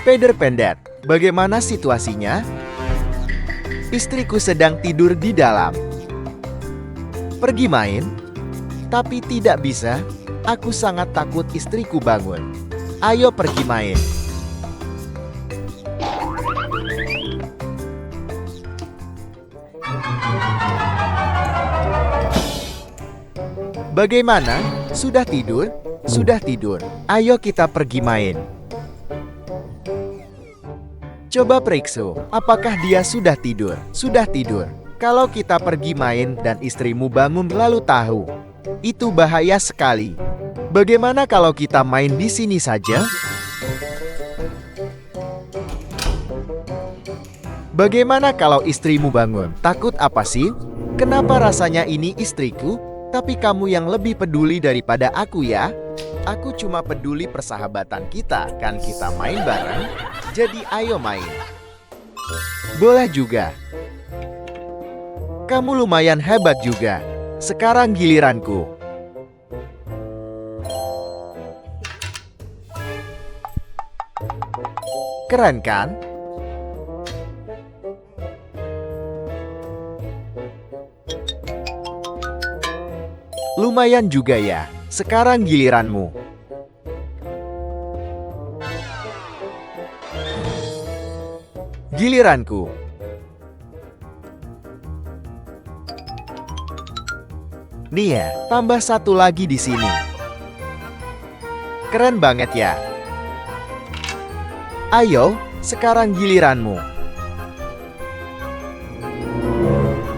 Peder-pender, bagaimana situasinya? Istriku sedang tidur di dalam. Pergi main? Tapi tidak bisa. Aku sangat takut istriku bangun. Ayo pergi main. Bagaimana? Sudah tidur? Sudah tidur. Ayo kita pergi main. Coba periksa, apakah dia sudah tidur? Sudah tidur. Kalau kita pergi main dan istrimu bangun lalu tahu, itu bahaya sekali. Bagaimana kalau kita main di sini saja? Bagaimana kalau istrimu bangun? Takut apa sih? Kenapa rasanya ini istriku? Tapi kamu yang lebih peduli daripada aku ya. Aku cuma peduli persahabatan kita, kan kita main bareng. Jadi ayo main. Boleh juga. Kamu lumayan hebat juga. Sekarang giliranku. Keren kan? Lumayan juga ya. Sekarang giliranmu. Giliranku. Nih ya, tambah satu lagi di sini. Keren banget ya. Ayo, sekarang giliranmu.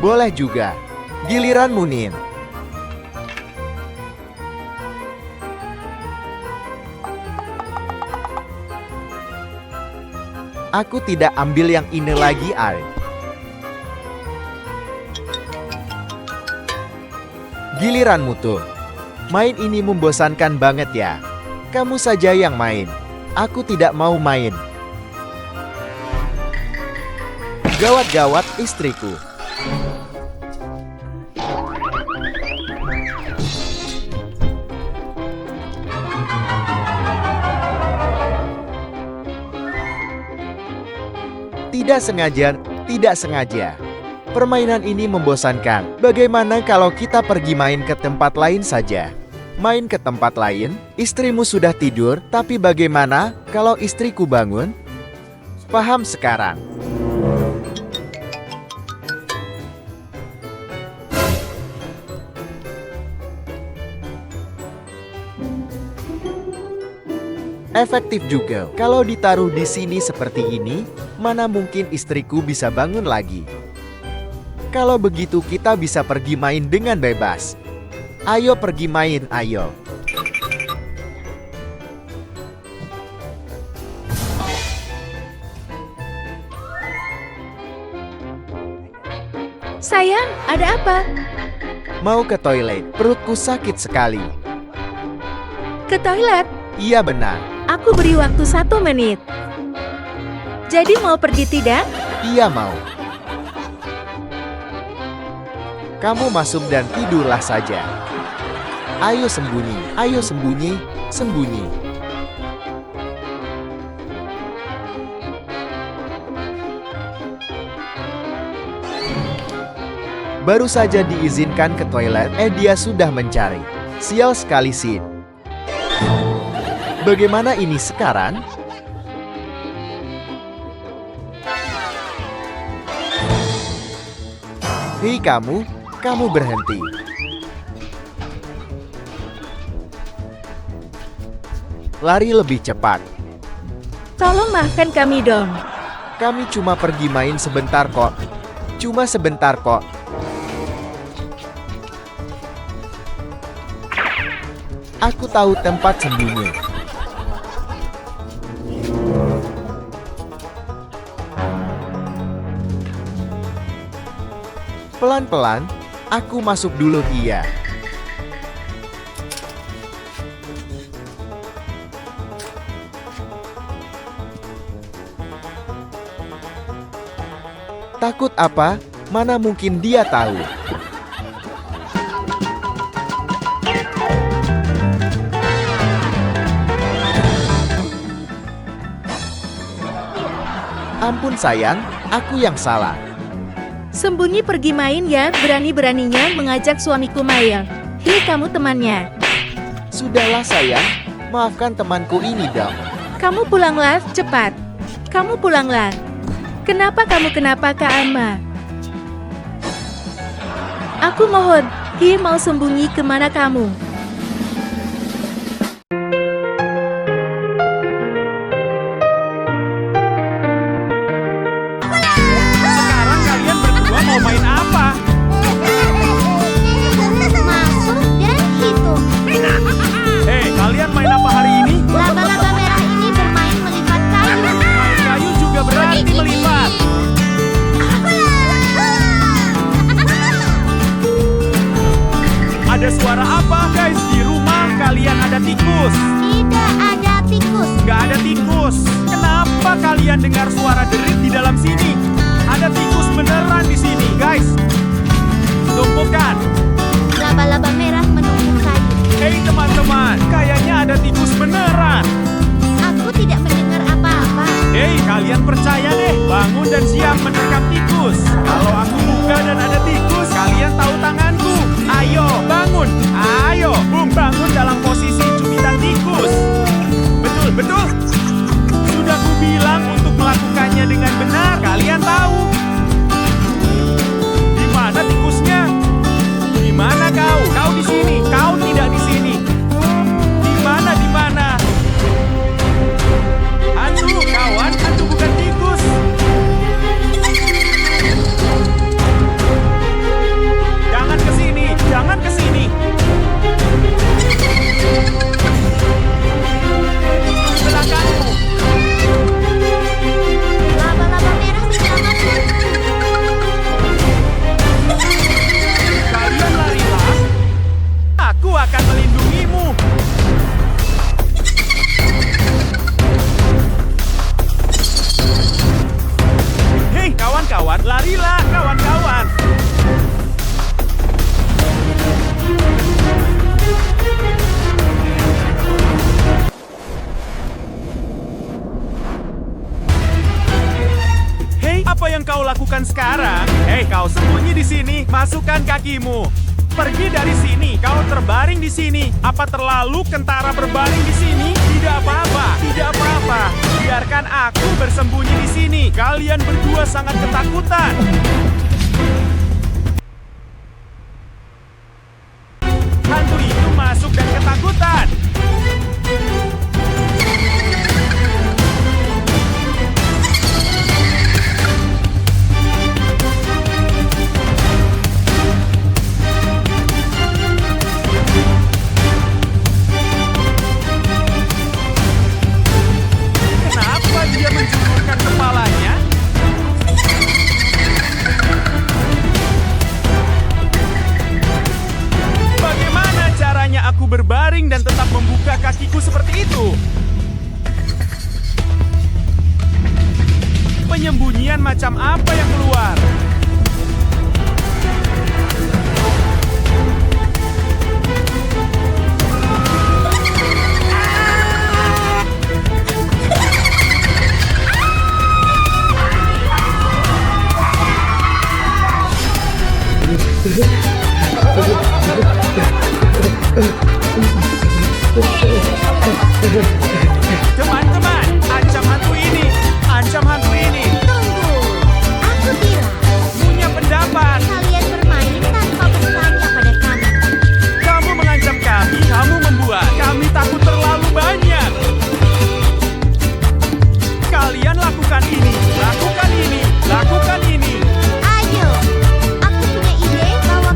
Boleh juga. Giliranmu, Nin. Aku tidak ambil yang ini lagi, Al. Giliranmu tuh. Main ini membosankan banget ya. Kamu saja yang main. Aku tidak mau main. Gawat-gawat istriku. Tidak sengaja, tidak sengaja. Permainan ini membosankan. Bagaimana kalau kita pergi main ke tempat lain saja? Main ke tempat lain? Istrimu sudah tidur, tapi bagaimana kalau istriku bangun? Paham sekarang? Efektif juga. Kalau ditaruh di sini seperti ini, mana mungkin istriku bisa bangun lagi. Kalau begitu kita bisa pergi main dengan bebas. Ayo pergi main, ayo. Sayang, ada apa? Mau ke toilet, perutku sakit sekali. Ke toilet? Iya benar. Aku beri waktu 1 menit. Jadi mau pergi tidak? Iya mau. Kamu masuk dan tidurlah saja. Ayo sembunyi, sembunyi. Baru saja diizinkan ke toilet, dia sudah mencari. Sial sekali Sid. Bagaimana ini sekarang? Hei kamu berhenti. Lari lebih cepat. Tolong maafkan kami dong. Kami cuma pergi main sebentar kok. Cuma sebentar kok. Aku tahu tempat sembunyi. Pelan-pelan, aku masuk dulu iya. Takut apa? Mana mungkin dia tahu. Ampun sayang, aku yang salah. Sembunyi pergi main ya, berani-beraninya mengajak suamiku main. Hei kamu temannya. Sudahlah sayang, maafkan temanku ini dong. Kamu pulanglah, cepat. Kamu pulanglah. Kenapa Kak Alma? Aku mohon, Hi mau sembunyi kemana kamu? Sekarang kalian berdua mau main apa? Masuk dan hitung. Hei, kalian main apa hari ini? Laba-laba merah ini bermain melipat kayu. Main kayu juga berarti melipat. Ada suara apa guys? Di rumah kalian ada tikus? Tidak ada tikus. Gak ada tikus. Kenapa kalian dengar suara derit di dalam sini? Ada tikus beneran di sini guys. Tumpukan. Laba-laba merah menumpuk kayu. Hei teman-teman, kayaknya ada tikus beneran. Aku tidak mendengar apa-apa. Hei, kalian percaya deh, bangun dan siap menerkam tikus. Kalau aku buka dan ada tikus, kalian tahu tanganku. Ayo, bangun. Ayo, bangun dalam posisi cubitan tikus. Betul, betul. Sudah kubilang untuk melakukannya dengan benar. Kalian tahu. Di mana tikusnya? Di mana kau? Kau di sini, kau tidak di sini. Di mana, di mana? Hantu, kawan, hantu bukan tikus. Jangan ke sini, jangan ke sini. Belakangmu. Laba-laba merah menyelamatkan. Kalian larilah. Aku akan melindungimu. Hei, kawan-kawan, larilah, kawan-kawan. Hei, apa yang kau lakukan sekarang? Hei, kau sembunyi di sini, masukkan kakimu. Pergi dari sini, kau terbaring di sini. Apa terlalu kentara berbaring di sini? Tidak apa-apa, tidak apa-apa. Biarkan aku bersembunyi di sini. Kalian berdua sangat ketakutan. Hantu itu masuk dan ketakutan. Kenapa dia menjulurkan kepalanya? Bagaimana caranya aku berbaring dan tetap membuka kakiku seperti itu? Penyembunyian macam apa yang keluar? Teman-teman, ancam hantu ini. Ancam hantu ini. Tunggu. Aku bilang, Punya pendapat. kalian bermain tanpa bertanya pada kami. Kamu mengancam kami, kamu membuat kami takut terlalu banyak. Kalian lakukan ini, lakukan ini, lakukan ini. Ayo, aku punya ide bahwa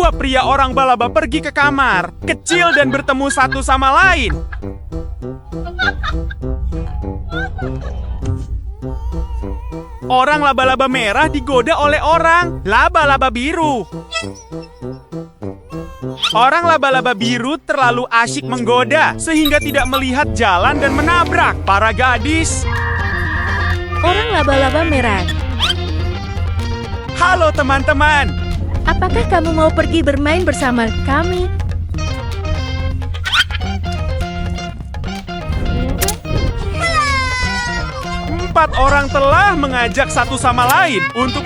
Dua pria orang balaba pergi ke kamar, kecil dan bertemu satu sama lain. Orang laba-laba merah digoda oleh orang laba-laba biru. Orang laba-laba biru terlalu asyik menggoda sehingga tidak melihat jalan dan menabrak para gadis. Orang laba-laba merah. Halo teman-teman. Apakah kamu mau pergi bermain bersama kami? Empat orang telah mengajak satu sama lain untuk